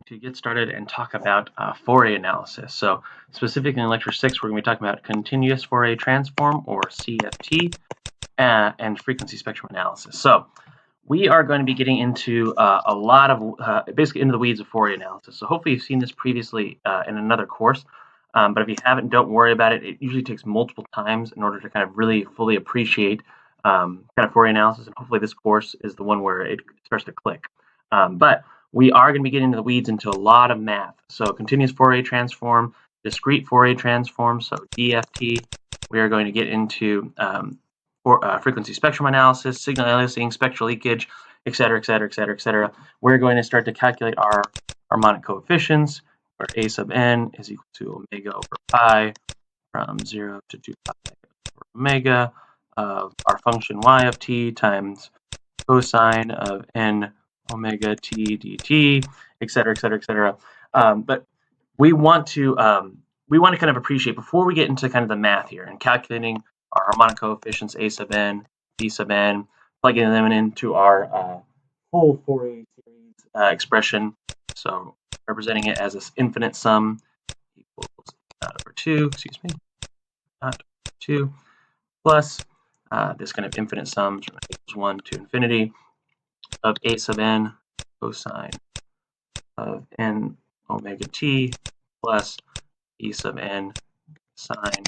to get started and talk about Fourier analysis. So specifically in lecture 6, we're going to be talking about continuous Fourier transform, or CFT, and frequency spectrum analysis. So we are going to be getting into a lot of, basically into the weeds of Fourier analysis. So hopefully you've seen this previously in another course, but if you haven't, don't worry about it. It usually takes multiple times in order to kind of really fully appreciate kind of Fourier analysis, and hopefully this course is the one where it starts to click. But we are going to be getting into the weeds into a lot of math. So continuous Fourier transform, discrete Fourier transform, so DFT. We are going to get into frequency spectrum analysis, signal aliasing, spectral leakage, etc., etc., etc., etc. We're going to start to calculate our harmonic coefficients, where a sub n is equal to omega over pi from 0 to 2 pi over omega of our function y of t times cosine of n omega t dt, etc., etc., etc. But we want to kind of appreciate, before we get into kind of the math here and calculating our harmonic coefficients a sub n, b sub n, plugging them into our full Fourier series expression. So representing it as this infinite sum equals over 2, not 2, plus this kind of infinite sum equals 1 to infinity of a sub n cosine of n omega t plus e sub n sine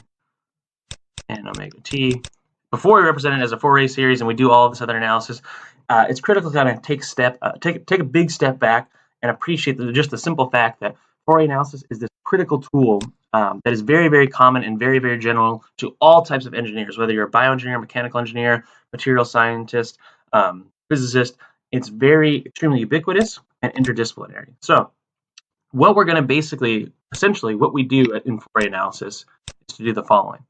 n omega t. Before we represent it as a Fourier series and we do all of this other analysis, it's critical to kind of take a big step back and appreciate just the simple fact that Fourier analysis is this critical tool that is very, very common and very, very general to all types of engineers, whether you're a bioengineer, mechanical engineer, material scientist, physicist. It's very extremely ubiquitous and interdisciplinary. So what we're going to essentially what we do in Fourier analysis is to do the following.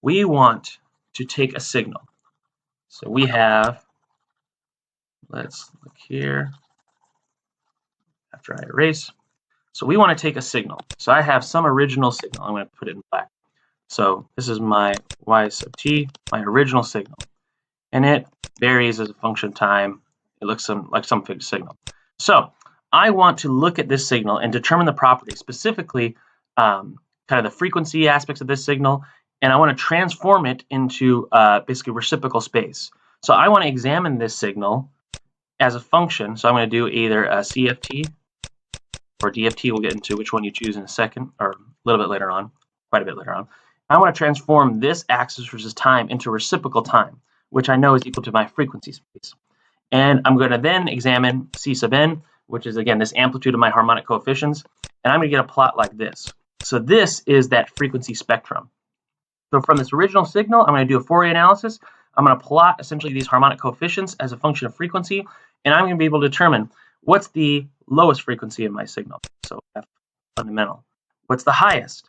We want to take a signal. So we have, let's look here after I erase. So we want to take a signal. So I have some original signal. I'm going to put it in black. So this is my y sub t, my original signal. And it varies as a function of time. It looks like some fixed signal. So I want to look at this signal and determine the properties, specifically kind of the frequency aspects of this signal, and I want to transform it into basically reciprocal space. So I want to examine this signal as a function. So I'm going to do either a CFT or DFT. We'll get into which one you choose in a second, or a little bit later on, quite a bit later on. I want to transform this axis versus time into reciprocal time, which I know is equal to my frequency space. And I'm going to then examine C sub n, which is, again, this amplitude of my harmonic coefficients. And I'm going to get a plot like this. So this is that frequency spectrum. So from this original signal, I'm going to do a Fourier analysis. I'm going to plot essentially these harmonic coefficients as a function of frequency. And I'm going to be able to determine what's the lowest frequency of my signal. So F fundamental. What's the highest?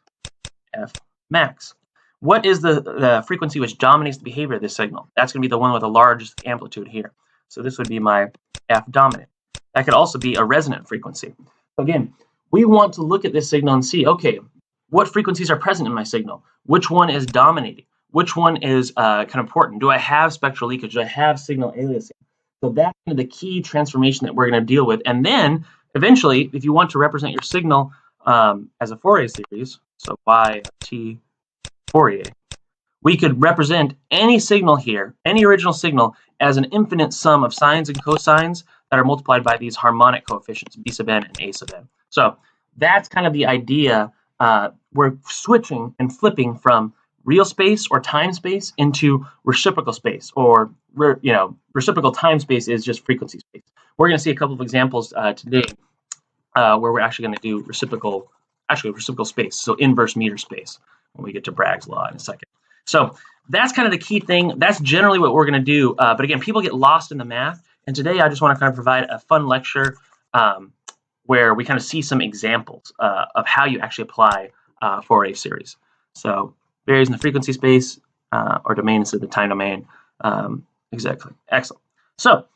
F max. What is the frequency which dominates the behavior of this signal? That's going to be the one with the largest amplitude here. So this would be my F dominant. That could also be a resonant frequency. So again, we want to look at this signal and see, okay, what frequencies are present in my signal? Which one is dominating? Which one is kind of important? Do I have spectral leakage? Do I have signal aliasing? So that's kind of the key transformation that we're going to deal with. And then eventually, if you want to represent your signal as a Fourier series, so y of t Fourier, we could represent any signal here, any original signal, as an infinite sum of sines and cosines that are multiplied by these harmonic coefficients, b sub n and a sub n. So that's kind of the idea. We're switching and flipping from real space or time space into reciprocal space, or reciprocal time space is just frequency space. We're going to see a couple of examples today where we're actually going to do reciprocal space, so inverse meter space, when we get to Bragg's law in a second. So that's kind of the key thing. That's generally what we're going to do. But again, people get lost in the math. And today I just want to kind of provide a fun lecture where we kind of see some examples of how you actually apply Fourier series. So varies in the frequency space or domain instead of the time domain. Exactly. Excellent. So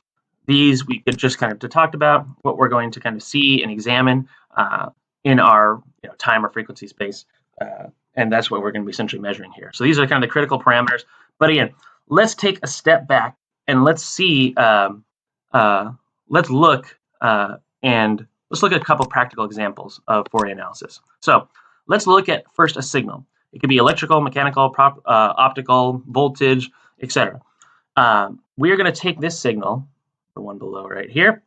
these we could just kind of talked about what we're going to kind of see and examine in our time or frequency space. And that's what we're going to be essentially measuring here. So these are kind of the critical parameters. But again, let's take a step back and let's see, let's look and let's look at a couple practical examples of Fourier analysis. So let's look at first a signal. It could be electrical, mechanical, optical, voltage, etc. We're going to take this signal, the one below right here.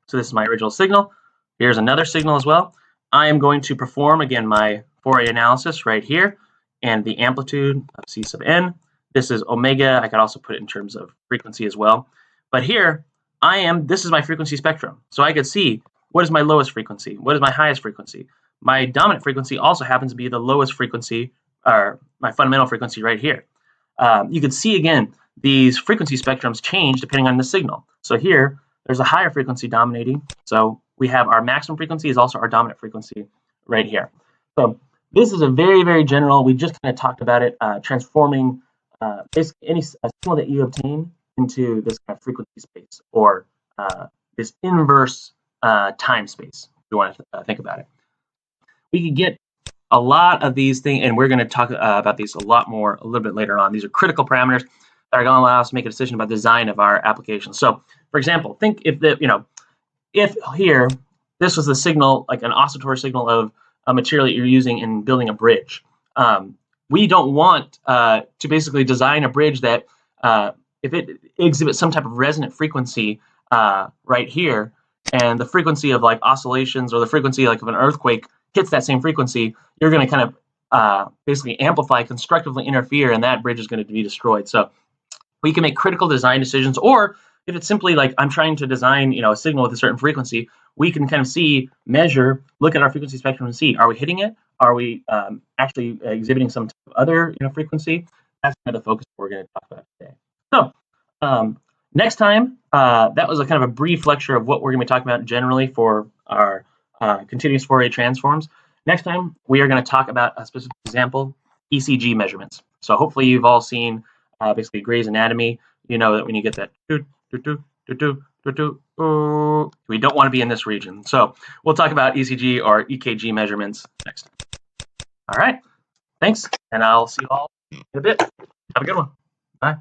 So this is my original signal. Here's another signal as well. I am going to perform, again, my Fourier analysis right here, and the amplitude of C sub n. This is omega. I could also put it in terms of frequency as well. But here, this is my frequency spectrum. So I could see what is my lowest frequency, what is my highest frequency. My dominant frequency also happens to be the lowest frequency, or my fundamental frequency right here. You can see, again, these frequency spectrums change depending on the signal. So here, there's a higher frequency dominating. So we have our maximum frequency is also our dominant frequency right here. So this is a very, very general, we just kind of talked about it, transforming basically any signal that you obtain into this kind of frequency space, or this inverse time space, if you want to think about it. We could get a lot of these things, and we're going to talk about these a lot more a little bit later on. These are critical parameters that are going to allow us to make a decision about the design of our application. So, for example, think if if here this was the signal, like an oscillatory signal of a material that you're using in building a bridge. We don't want to basically design a bridge that if it exhibits some type of resonant frequency right here, and the frequency of like oscillations or the frequency like of an earthquake hits that same frequency, you're going to kind of basically amplify, constructively interfere, and that bridge is going to be destroyed. So we can make critical design decisions, or if it's simply like I'm trying to design, a signal with a certain frequency, we can kind of see, measure, look at our frequency spectrum and see, are we hitting it? Are we actually exhibiting some type of other frequency? That's kind of the focus we're going to talk about today. So next time, that was a kind of a brief lecture of what we're going to be talking about generally for our continuous Fourier transforms. Next time, we are going to talk about a specific example, ECG measurements. So hopefully you've all seen basically Gray's Anatomy. You know that when you get that we don't want to be in this region. So we'll talk about ECG or EKG measurements next time. All right, thanks, and I'll see you all in a bit. Have a good one. Bye.